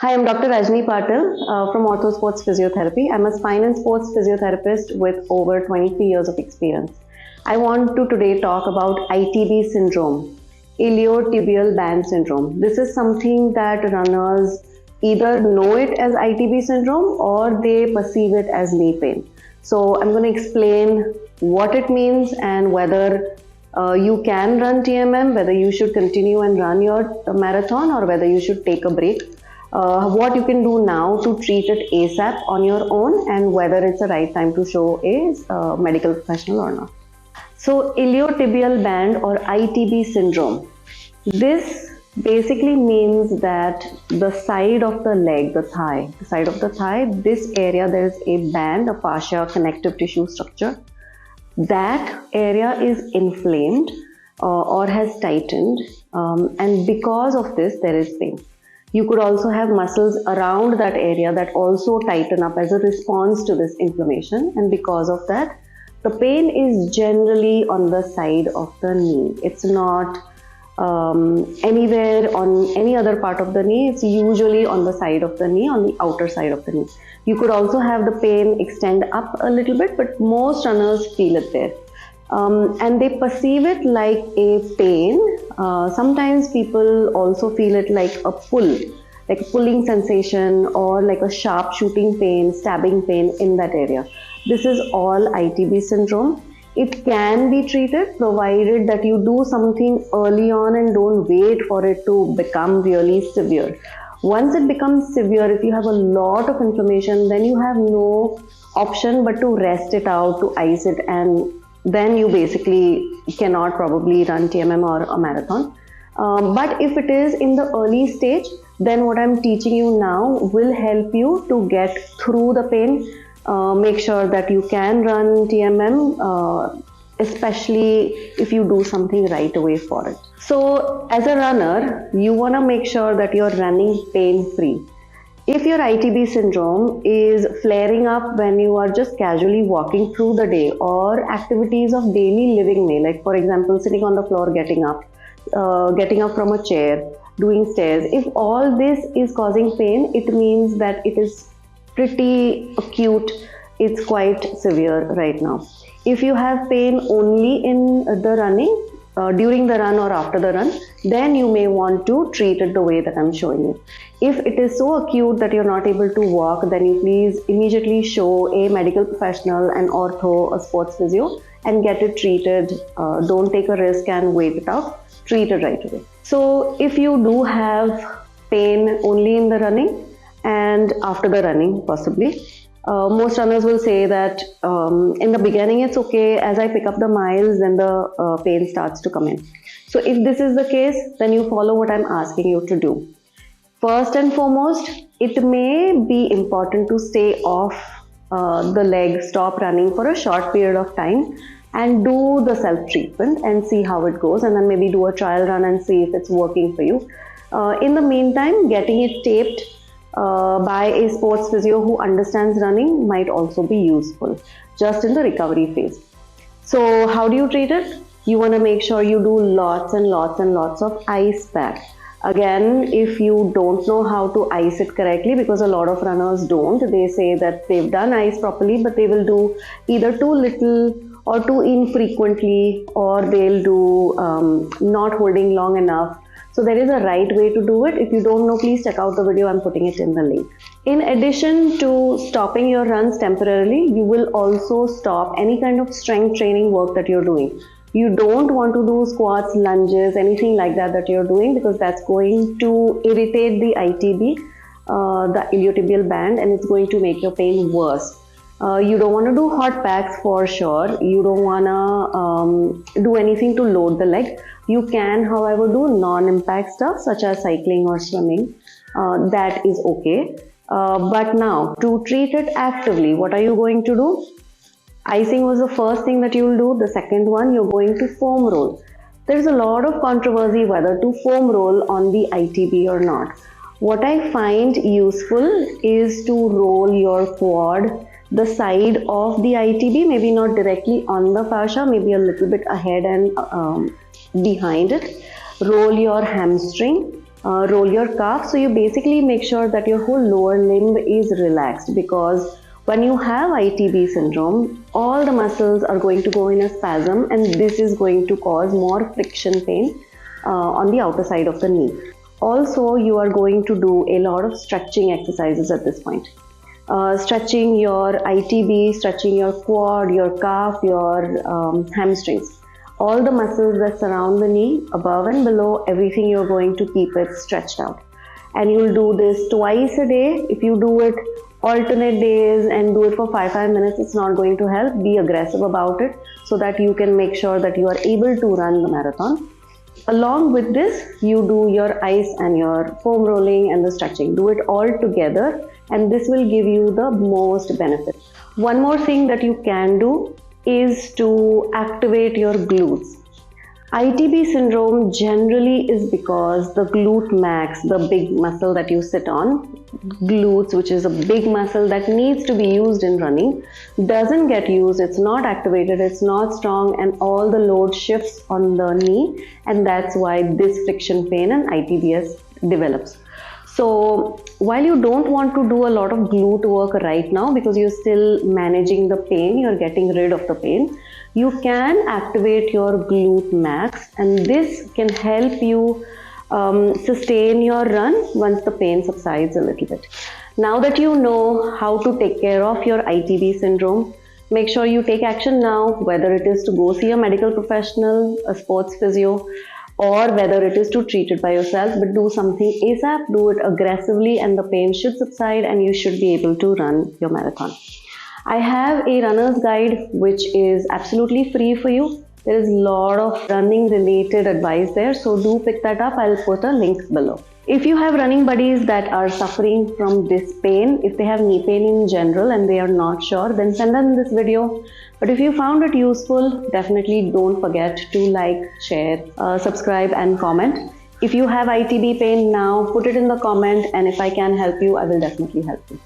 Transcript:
Hi, I'm Dr. Rajani Patil from Ortho Sports Physiotherapy. I'm a spine and sports physiotherapist with over 23 years of experience. I want to today talk about ITB syndrome, Iliotibial Band Syndrome. This is something that runners either know it as ITB syndrome or they perceive it as knee pain. So I'm going to explain what it means and whether you can run TMM, whether you should continue and run your marathon or whether you should take a break. What you can do now to treat it ASAP on your own and whether it's the right time to show a medical professional or not. So iliotibial band or ITB syndrome. This basically means that the side of the leg, the side of the thigh, this area there is a band, a fascia, connective tissue structure. That area is inflamed or has tightened, and because of this there is pain. You could also have muscles around that area that also tighten up as a response to this inflammation, and because of that, the pain is generally on the side of the knee. It's not anywhere on any other part of the knee. It's usually on the side of the knee, on the outer side of the knee. You could also have the pain extend up a little bit, but most runners feel it there. And they perceive it like a pain. Sometimes people also feel it like a pull, like a pulling sensation or like a sharp shooting pain, stabbing pain in that area. This is all ITB syndrome. It can be treated provided that you do something early on and don't wait for it to become really severe. Once it becomes severe, if you have a lot of inflammation, then you have no option but to rest it out, to ice it, and then you basically cannot probably run TMM or a marathon. But if it is in the early stage, then what I'm teaching you now will help you to get through the pain. Make sure that you can run TMM, especially if you do something right away for it. So as a runner, you want to make sure that you're running pain-free. If your ITB syndrome is flaring up when you are just casually walking through the day or activities of daily living may, like for example, sitting on the floor, getting up from a chair, doing stairs, if all this is causing pain, it means that it is pretty acute, it's quite severe right now. If you have pain only in the running, during the run or after the run, then you may want to treat it the way that I'm showing you. If it is so acute that you're not able to walk, then you please immediately show a medical professional, an ortho, a sports physio, and get it treated. Don't take a risk and wait it out. Treat it right away. So if you do have pain only in the running and after the running possibly, most runners will say that in the beginning it's okay, as I pick up the miles then the pain starts to come in. So if this is the case, then you follow what I'm asking you to do. First and foremost, it may be important to stay off the leg, stop running for a short period of time and do the self-treatment and see how it goes, and then maybe do a trial run and see if it's working for you. In the meantime, getting it taped by a sports physio who understands running might also be useful just in the recovery phase. So how do you treat it? You want to make sure you do lots and lots and lots of ice pack. Again, if you don't know how to ice it correctly, because a lot of runners don't, they say that they've done ice properly, but they will do either too little or too infrequently, or they'll do not holding long enough. So there is a right way to do it. If you don't know, please check out the video. I'm putting it in the link. In addition to stopping your runs temporarily, you will also stop any kind of strength training work that you're doing. You don't want to do squats, lunges, anything like that you're doing, because that's going to irritate the ITB, the iliotibial band, and it's going to make your pain worse. You don't want to do hot packs for sure. You don't want to do anything to load the leg. You can, however, do non-impact stuff such as cycling or swimming. That is okay. But now, to treat it actively, what are you going to do? Icing was the first thing that you will do. The second one, you're going to foam roll. There's a lot of controversy whether to foam roll on the ITB or not. What I find useful is to roll your quad, the side of the ITB, maybe not directly on the fascia, maybe a little bit ahead and behind it. Roll your hamstring, roll your calf. So you basically make sure that your whole lower limb is relaxed, because when you have ITB syndrome, all the muscles are going to go in a spasm, and this is going to cause more friction pain on the outer side of the knee. Also, you are going to do a lot of stretching exercises at this point. Stretching your ITB, stretching your quad, your calf, your hamstrings. All the muscles that surround the knee, above and below, everything you're going to keep it stretched out. And you'll do this twice a day. If you do it alternate days and do it for 5 minutes, it's not going to help. Be aggressive about it so that you can make sure that you are able to run the marathon. Along with this, you do your ice and your foam rolling and the stretching. Do it all together, and this will give you the most benefit. One more thing that you can do is to activate your glutes. ITB syndrome generally is because the glute max, the big muscle that you sit on, glutes, which is a big muscle that needs to be used in running, doesn't get used, it's not activated, it's not strong, and all the load shifts on the knee, and that's why this friction pain and ITBS develops. So while you don't want to do a lot of glute work right now because you're still managing the pain, you're getting rid of the pain, you can activate your glute max, and this can help you sustain your run once the pain subsides a little bit. Now that you know how to take care of your ITB syndrome, make sure you take action now, whether it is to go see a medical professional, a sports physio, or whether it is to treat it by yourself, but do something ASAP, do it aggressively, and the pain should subside and you should be able to run your marathon. I have a runner's guide which is absolutely free for you. There is a lot of running related advice there, so do pick that up. I'll put a link below. If you have running buddies that are suffering from this pain, if they have knee pain in general and they are not sure, then send them this video. But if you found it useful, definitely don't forget to like, share, subscribe and comment. If you have ITB pain now, put it in the comment, and if I can help you, I will definitely help you.